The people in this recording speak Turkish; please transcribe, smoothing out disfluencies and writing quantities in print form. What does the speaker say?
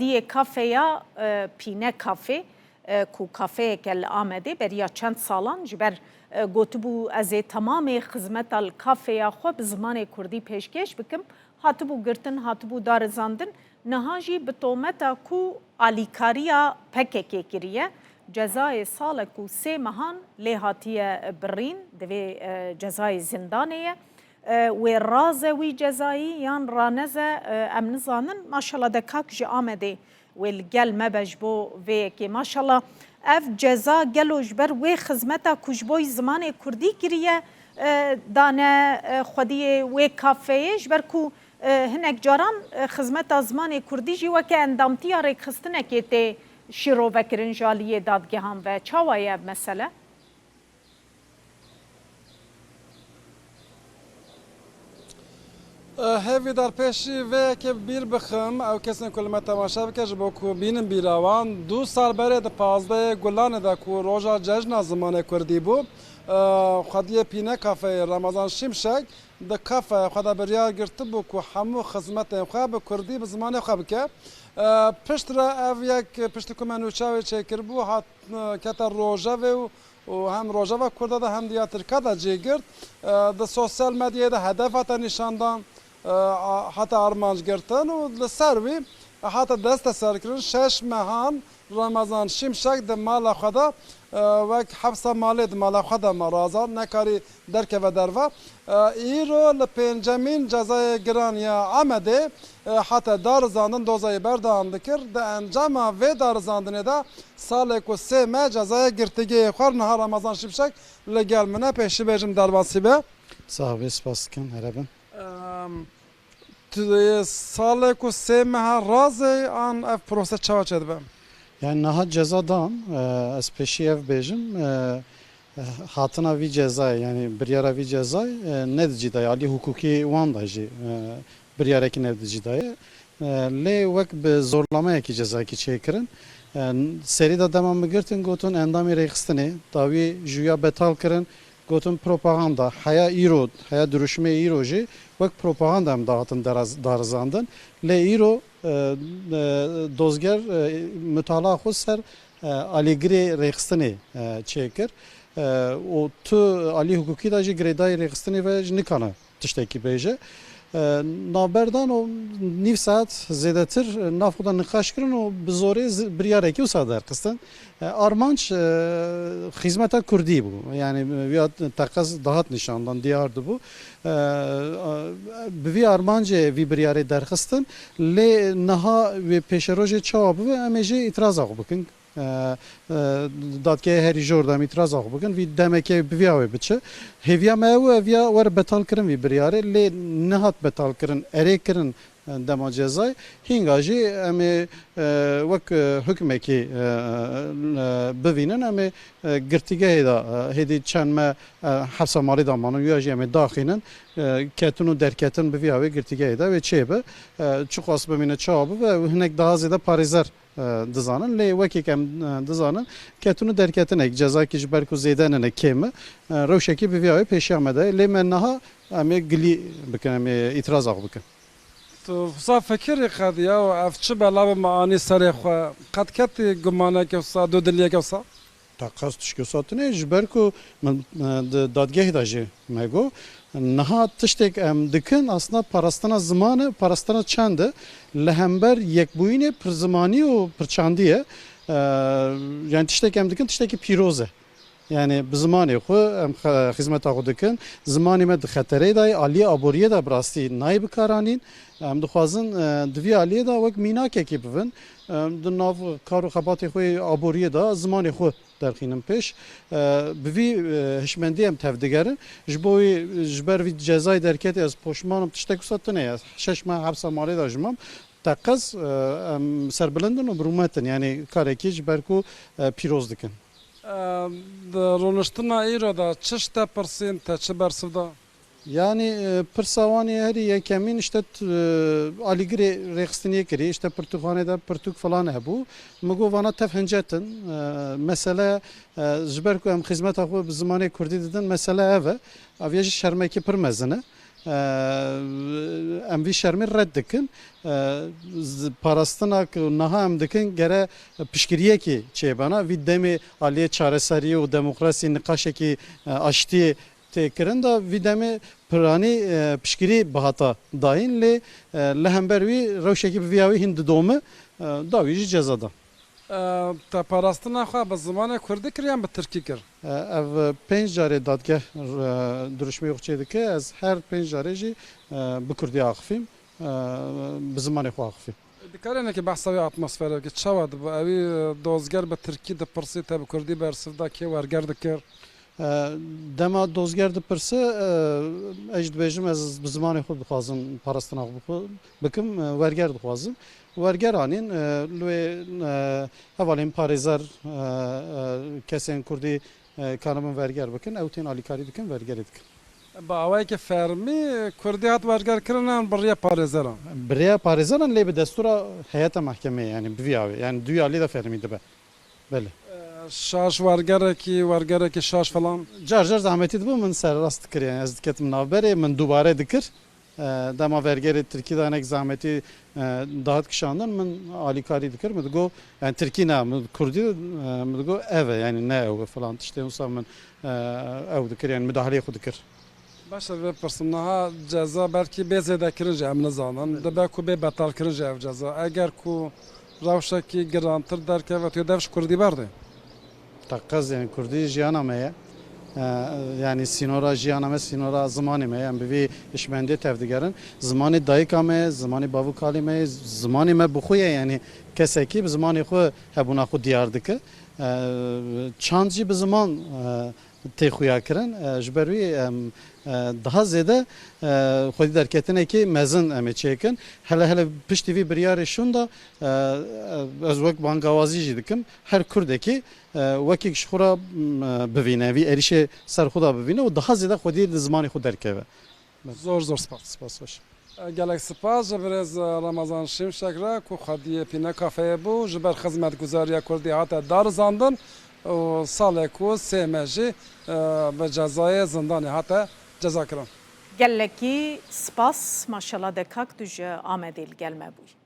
خودی کافه یا پینه کافه کو کافه کل آمده بریا چند سالان جبر گوتبو از تمام خدمت الکافه یا خو به زمان کردی پیشکش بکم هاتبو گرتن هاتبو دار زاندن نهاجی به تومتا کو آلیکاریا پککی کریه جزای سال کو 3 مهان لهاتیه برین دوی جزای زندانیه و راز وی جزایی یان رانز امن زانن ماشاءالله دکاک جی آمده و الگل مبجبو و که ماشاءالله اف جزا گلوش بر و خدمتا کجبوی زمان کردی کریه دانه خودی و کافهش بر کو هنک جاران خدمت زمان کردی جی و که اندامتی ها رکستنه که تی شیرو وکرن جالیه دادگهان و چاوایه مسئله؟ هفی در پیشی و که بیر بخم او کسی کلمه تماشا بکش با کو بینم بیراوان 2 سال برای 15 گلانه دا کو روژا جشن زمان کردی بو خودی پینه کافه رمضان شمشک د کافه خدا بریار گرفته بو کو همو خدمت خواه به کردی به زمان خواه بکه پشت را او یک پشت کمانو چاوی چه کر بو هات کتا روژا و هم روژا و کرده ده هم دیا ترکا ده جی گرد ده سوسیال مدیه ده هدف تا نشاندان حتی آرمانج گرتن و لسروی حتی دست سر کردن 6 مهان رمضان شمشک ده مال خدا و حبس مالی ده مال خدا مرازا نکاری درک و دروا ایرو لپنجمین جزای گران یا آمده حتی دار زاندن دوزای بردان دکر ده انجام و دار زاندن ده سال کو 3 ماه جزای گرتگی خور نها رمضان شمشک لگل منه پیشی بیجم درباسی به صاحبی سپاس کن هربن سال کو 3 ماه رازی آن اف پروسه چاوا چه دبم yani naha cezadan ez peşi ev bejim hatına vi cezay yani bir yara vi cezay ne dicidayı ali hukuki wan da jî bir yaraki ne dicidayı le vek be zorlama ki ceza ki çekirin seri da devam girtin gotun endamı rextini davi juya betal kirin gotun propaganda haya iro haya duruşme iroji vek propaganda hem dağıtın darzandın le iro dozger mütala xus ser aligri rextini çekir o tu ali hukuki da jî gredayı rextini ve nikana tişteki beje نابردان و نیو ساعت زیادتر نافودا نقاش کردن و بزوری بریاره کی و صادر کستن آرمانچ خدمت کردی بود یعنی بیاد تقاض دهات نشاندن دیارد بود بی آرمانچ وی بریاره درخستن لی نها و پیشروج چاب و امیجی اعتراض آق بکن دادگاه هری جوردام itiraz آق بکن وی دمکه بیاوی بچه هویا ماو هویا ور بتال کرن وی بریاره لی نهات بتال کرن اره کرن دما جزای هنگاجی امی وک حکمه کی ببینن امی گرتیگه دا هدی چند ما حبس مالی دامانو یاجی امی داخلن کتونو درکتن بیاوی گرتیگه دا و چه به چقاس بمینه چابه و هنگ daha زیاده پاریزر دزانن لی وکی کم دزانن کتونو درکتن اک جزا کی جبر کو زیدن نه کم روشکی بیاوی پیش آمده لی من نها امی گلی بکن امی itiraz آق بکن تو صاف فکر خدیا و افچه بلا معانی سر خو قد کت گمانه که وسا دو دلیه که وسا تقاس تشکو ساتنه جبر کو من دادگاه داجی مگو نها تشتک ام دکن aslında parastana zamanı parastana çandı lehember yekbuyine per zamani o per çandiye yani tiştek em dikin tişteki piroze yani bu zamanı xo em hizmet ağ dikin zamanı med xatere day ali aboriye da brasti nayb karanin em dixwazin dvi aliye da vek minake ki bivin د ناو کارو خباتی خوی آبوریه دا زمانی خو درخینم پیش بوی هشمندی هم تفدیگرن جبوی جبر وی جزای درکتی از پشمانم تشتکو ساتنه از 6 ماه حبس مالی دا جمام تقص سربلندن و برومتن یعنی کارکی جبر کو پیروز دکن رونشتنا ایرو دا چشتا پرسینت چه برسو دا Yani persavani her yekemin işte aligri rextiniye kiri işte Portugal'da Portuk falan bu. Mugo vana tefhencetin mesela jberku hem hizmet akı zamanı Kurdi dedin mesela eve avyaj şermeki permezine em vî şermê red dikin parastina niha em dikin gere piştgiriyekê çêbana vî demê aliyê çareseriyê û demokrasî niqaşekî aştiyê têkirin da vî demê piranî piştgirî bihata dayîn lê li hember wî rewşekî bi vîya wî hîn didome da wî jî ceza da. Te parastina xwe bi zimanê Kurdî kir yan bi Tirkî kir? Ev 5 carê dadgeh duruşmeyê xwe çê dike ez her 5 carê jî bi Kurdî axivîm bi zimanê xwe axivîm. Dikarênekî behsa wê atmosferekî çawa dibe evî dozger bi Tirkî dipirsî te bi Kurdî bersiv da kê werger dikir? Dema dozger dipirse ez dibêjim ez bi zimanê xwe dixwazim parastina xwe bikim werger dixwazim. Werger anîn li wê hevalên parêzer kesên Kurdî karibin werger bikin ew tên alîkarî dikin wergerê dikin. Bi awayekî fermî Kurdî hat werger kirin yan bi rêya parêzeran. Birêya parêzeran lê bi destûra heyeta mehkemeyê yani bi vî awê yani duya lê de fermî dibe. Belê. Şaş wergerekî şaş falan. Car car zahmetî dibe min serrast dikir yani ez diketim navberê min dubare dikir. Dema wergerê Tirkî de hinek zahmetî dahat kişandin min alîkarî dikir min digo yani Tirkî ne min Kurdî min digo ev e yani ne ew falan tiştê wisa min ew dikir yani müdahaleyê xwe dikir. Baş vê pirsim niha ceza belkî bê zêdekirin jî em nizanin dibe ku bê betalkirin jî ev ceza eger ku rewşekî girantir derkeve tu dev ji Kurdî berdê. Taqqez yani Kurdî jiyana me ye yani sînora jiyana me sînora zimanê me yani bi vî işmendê tevdigerin zimanê dayika me zimanê bavûkalê me zimanê me bi xwe ye yani kesekî bi zimanê xwe hebûna xwe diyar dike çand jî bi ziman têxuya kirin ji ber wî daha zêde xwedî derketinekî mezin em ê çêkin hele hele piştî vî biryarê şûn da ez wek bangawazî jî dikim her Kurdekî wekî ji xwe re bivîne vî êrişê ser xwe da bivîne û daha zêde xwedî li zimanê xwe derkeve. Zor zor spas. Spas baş. Gelek spas ji birêz Ramazan Şimşek re ku xwediyê pîne kafeyê bû ji ber xizmetguzariya Kurdî hate darizandin û salê ku sê me jî bi cezayê zindanê hate ceza kirin. Gelekî spas maşallah dekak tu ji Amedê li gel me bûyî.